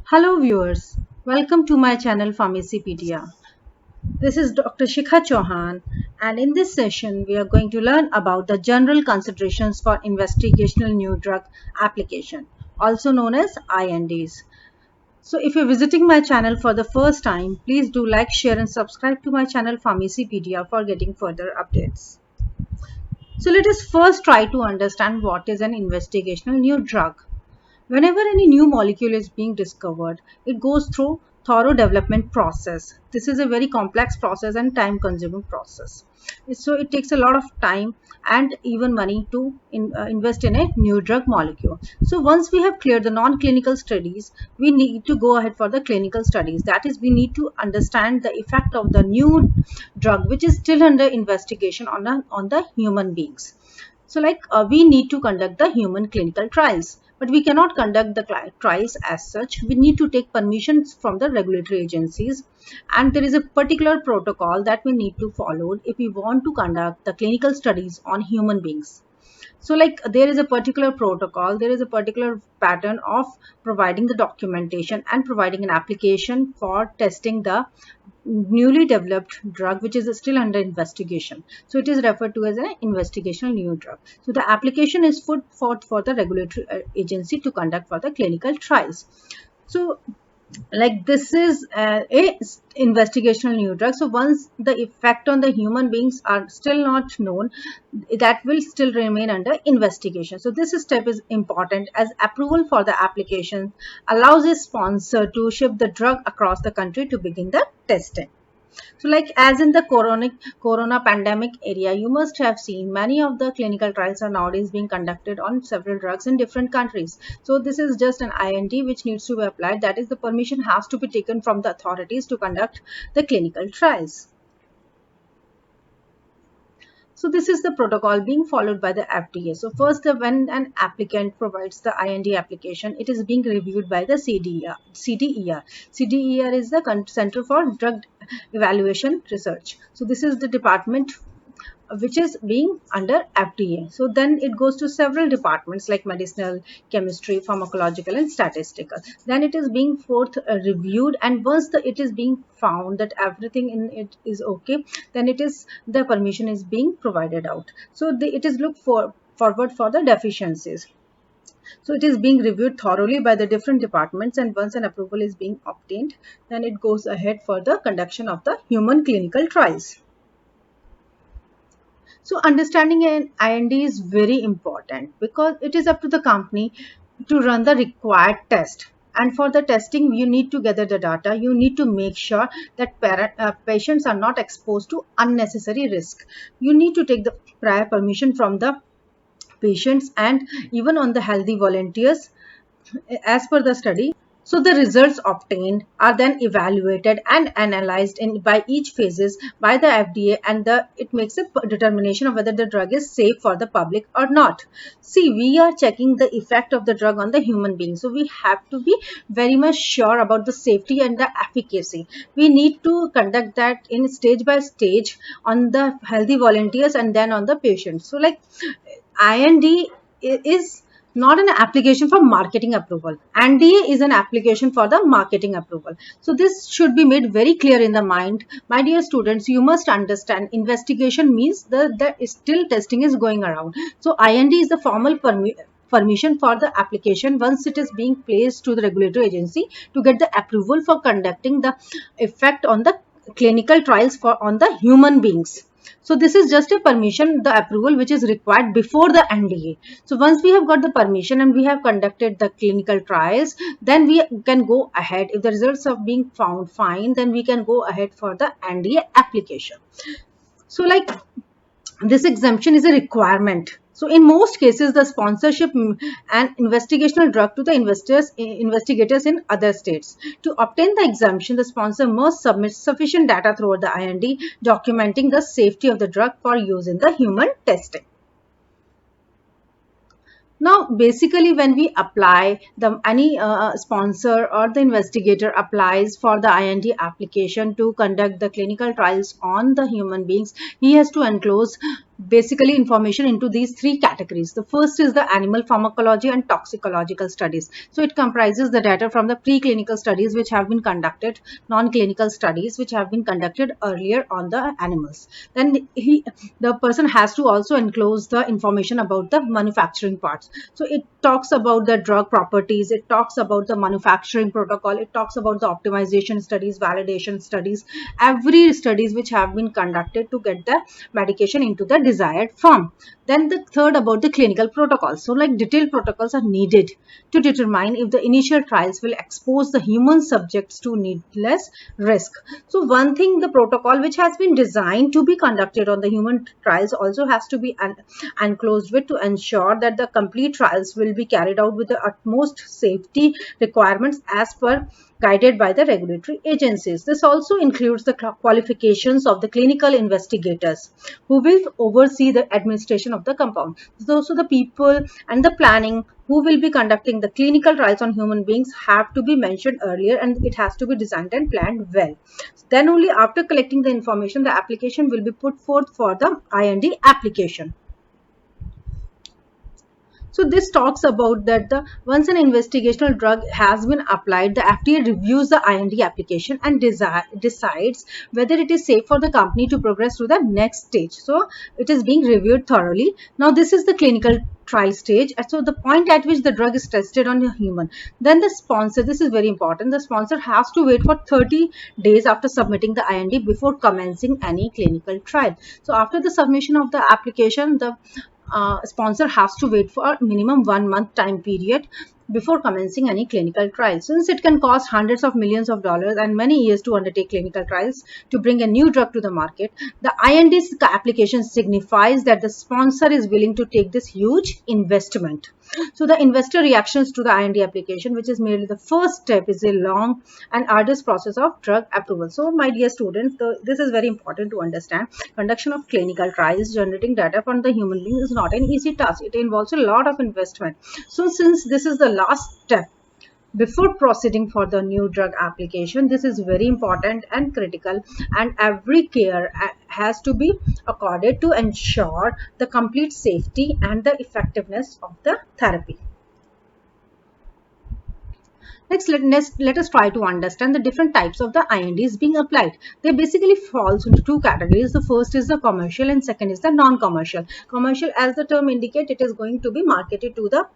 Hello viewers, welcome to my channel Pharmacypedia. This is Dr. Shikha Chauhan, and in this session we are going to learn about the general considerations for investigational new drug application, also known as INDs. So if you're visiting my channel for the first time, please do like, share and subscribe to my channel Pharmacypedia for getting further updates. So let us first try to understand what is an investigational new drug. Whenever any new molecule is being discovered, it goes through thorough development process. This is a very complex process and time consuming process. So it takes a lot of time and even money to invest in a new drug molecule. So once we have cleared the non-clinical studies, we need to go ahead for the clinical studies. That is, we need to understand the effect of the new drug which is still under investigation on the human beings. So we need to conduct the human clinical trials, but we cannot conduct the trials as such. We need to take permissions from the regulatory agencies, and there is a particular protocol that we need to follow if we want to conduct the clinical studies on human beings. So there is a particular protocol, there is a particular pattern of providing the documentation and providing an application for testing the newly developed drug which is still under investigation. So it is referred to as an investigational new drug. So the application is put forth for the regulatory agency to conduct for the clinical trials. So this is a investigational new drug. So once the effect on the human beings are still not known, that will still remain under investigation. So this step is important as approval for the application allows a sponsor to ship the drug across the country to begin the testing. So as in the corona pandemic area, you must have seen many of the clinical trials are nowadays being conducted on several drugs in different countries. So this is just an IND which needs to be applied. That is, the permission has to be taken from the authorities to conduct the clinical trials. So this is the protocol being followed by the FDA. So first, when an applicant provides the IND application, it is being reviewed by the CDER. CDER is the Center for Drug Evaluation Research. So this is the department which is being under FDA. So then it goes to several departments like medicinal, chemistry, pharmacological and statistical. Then it is being reviewed, and once it is being found that everything in it is okay, then the permission is being provided out. So it is looked forward for the deficiencies. So it is being reviewed thoroughly by the different departments, and once an approval is being obtained, then it goes ahead for the conduction of the human clinical trials. So understanding an IND is very important because it is up to the company to run the required test. And for the testing, you need to gather the data. You need to make sure that patients are not exposed to unnecessary risk. You need to take the prior permission from the patients and even on the healthy volunteers as per the study. So the results obtained are then evaluated and analyzed by each phases by the FDA, and it makes a determination of whether the drug is safe for the public or not. See, we are checking the effect of the drug on the human being. So we have to be very much sure about the safety and the efficacy. We need to conduct that in stage by stage on the healthy volunteers and then on the patients. So IND is not an application for marketing approval. NDA is an application for the marketing approval. So this should be made very clear in the mind. My dear students, you must understand investigation means the still testing is going around. So IND is the formal permission for the application once it is being placed to the regulatory agency to get the approval for conducting the effect on the clinical trials on the human beings. So this is just a permission, the approval which is required before the NDA. So once we have got the permission and we have conducted the clinical trials, then we can go ahead. If the results are being found fine, then we can go ahead for the NDA application. So this exemption is a requirement. So in most cases, the sponsorship and investigational drug to the investigators in other states. To obtain the exemption, the sponsor must submit sufficient data throughout the IND documenting the safety of the drug for use in the human testing. Now, basically, when we apply, any sponsor or the investigator applies for the IND application to conduct the clinical trials on the human beings, he has to enclose basically information into these three categories. The first is the animal pharmacology and toxicological studies. So it comprises the data from the preclinical studies which have been conducted, non-clinical studies which have been conducted earlier on the animals. Then the person has to also enclose the information about the manufacturing parts. So it talks about the drug properties, it talks about the manufacturing protocol, it talks about the optimization studies, validation studies, every studies which have been conducted to get the medication into the desired form. Then the third about the clinical protocols. So like detailed protocols are needed to determine if the initial trials will expose the human subjects to needless risk. So one thing, the protocol which has been designed to be conducted on the human trials also has to be enclosed with to ensure that the complete trials will be carried out with the utmost safety requirements as per guided by the regulatory agencies. This also includes the qualifications of the clinical investigators who will oversee the administration of the compound. So the people and the planning who will be conducting the clinical trials on human beings have to be mentioned earlier, and it has to be designed and planned well. Then only after collecting the information, the application will be put forth for the IND application. So this talks about that the once an investigational drug has been applied, the FDA reviews the IND application and decides whether it is safe for the company to progress to the next stage. So it is being reviewed thoroughly. Now this is the clinical trial stage. So the point at which the drug is tested on a human. Then the sponsor, this is very important, the sponsor has to wait for 30 days after submitting the IND before commencing any clinical trial. So after the submission of the application, the sponsor has to wait for minimum 1 month time period before commencing any clinical trial. Since it can cost hundreds of millions of dollars and many years to undertake clinical trials to bring a new drug to the market, the IND's application signifies that the sponsor is willing to take this huge investment. So the investor reactions to the IND application, which is merely the first step, is a long and arduous process of drug approval. So my dear students, this is very important to understand. Conduction of clinical trials, generating data from the human being is not an easy task. It involves a lot of investment. So since this is the last step before proceeding for the new drug application, this is very important and critical, and every care has to be accorded to ensure the complete safety and the effectiveness of the therapy. Next, let us try to understand the different types of the INDs being applied. They basically falls into two categories. The first is the commercial and second is the non-commercial. Commercial, as the term indicates, it is going to be marketed to the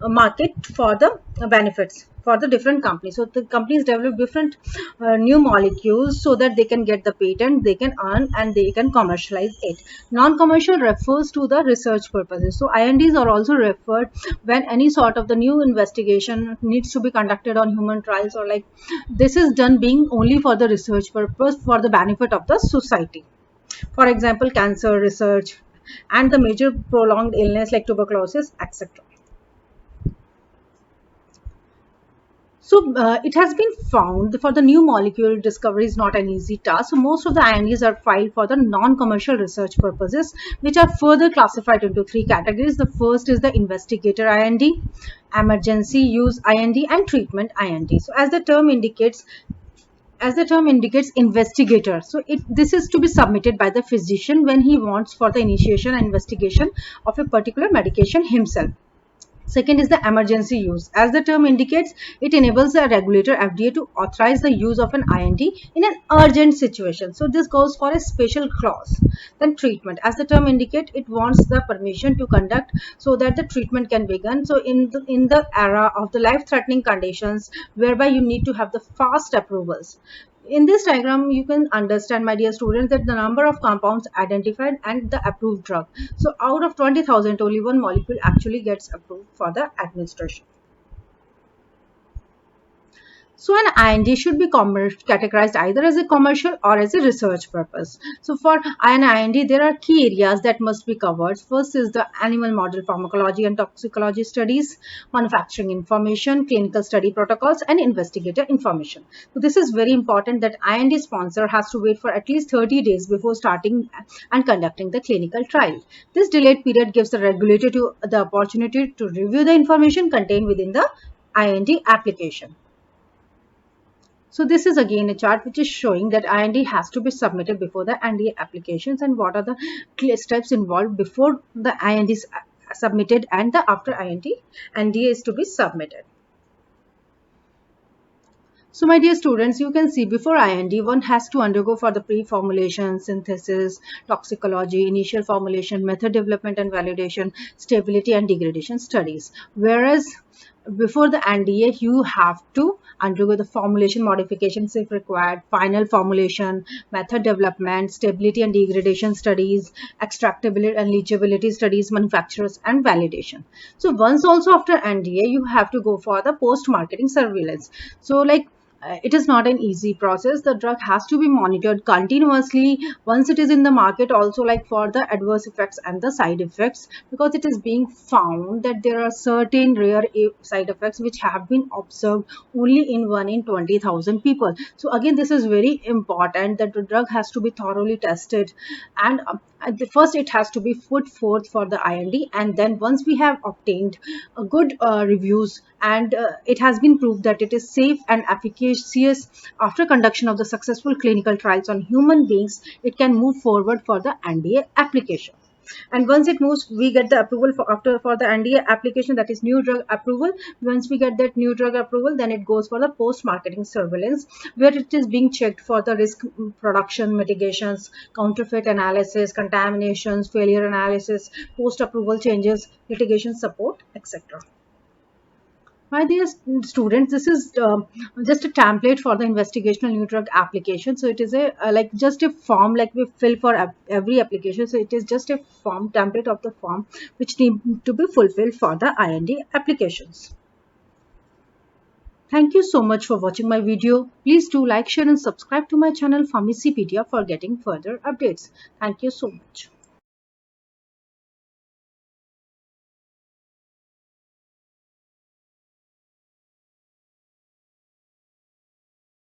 market for the benefits for the different companies. So the companies develop different new molecules so that they can get the patent, they can earn, and they can commercialize it. Non-commercial refers to the research purposes. So INDs are also referred when any sort of the new investigation needs to be conducted on human trials, or like this is done being only for the research purpose for the benefit of the society. For example, cancer research and the major prolonged illness like tuberculosis, etc. So it has been found for the new molecule discovery is not an easy task. So most of the INDs are filed for the non-commercial research purposes, which are further classified into three categories. The first is the investigator IND, emergency use IND, and treatment IND. So as the term indicates, investigator, so this is to be submitted by the physician when he wants for the initiation and investigation of a particular medication himself. Second is the emergency use. As the term indicates, it enables the regulator FDA to authorize the use of an IND in an urgent situation. So this goes for a special clause. Then treatment. As the term indicates, it wants the permission to conduct so that the treatment can begin. So in the era of the life-threatening conditions whereby you need to have the fast approvals. In this diagram, you can understand, my dear students, that the number of compounds identified and the approved drug. So out of 20,000, only one molecule actually gets approved for the administration. So an IND should be categorized either as a commercial or as a research purpose. So for an IND, there are key areas that must be covered. First is the animal model pharmacology and toxicology studies, manufacturing information, clinical study protocols, and investigator information. So this is very important that IND sponsor has to wait for at least 30 days before starting and conducting the clinical trial. This delayed period gives the regulator the opportunity to review the information contained within the IND application. So this is again a chart which is showing that IND has to be submitted before the NDA applications, and what are the clear steps involved before the IND is submitted and the after NDA is to be submitted. So my dear students, you can see before IND, one has to undergo for the pre-formulation, synthesis, toxicology, initial formulation, method development and validation, stability and degradation studies. Whereas before the NDA, you have to undergo the formulation modifications if required, final formulation, method development, stability and degradation studies, extractability and leachability studies, manufacturers and validation. So once also after NDA, you have to go for the post-marketing surveillance. So like it is not an easy process. The drug has to be monitored continuously once it is in the market, also like for the adverse effects and the side effects, because it is being found that there are certain rare side effects which have been observed only in 1 in 20,000 people. So again, this is very important that the drug has to be thoroughly tested, and at the first it has to be put forth for the IND, and then once we have obtained a good reviews, and it has been proved that it is safe and efficacious after conduction of the successful clinical trials on human beings, it can move forward for the NDA application. And once it moves, we get the approval for the NDA application, that is new drug approval. Once we get that new drug approval, then it goes for the post marketing surveillance, where it is being checked for the risk production mitigations, counterfeit analysis, contaminations, failure analysis, post approval changes, litigation support, etc. My dear students, this is just a template for the investigational new drug application. So it is a like just a form like we fill for every application. So it is just a form template of the form which need to be fulfilled for the IND applications. Thank you so much for watching my video. Please do like, share and subscribe to my channel Pharmacypedia for getting further updates. Thank you so much.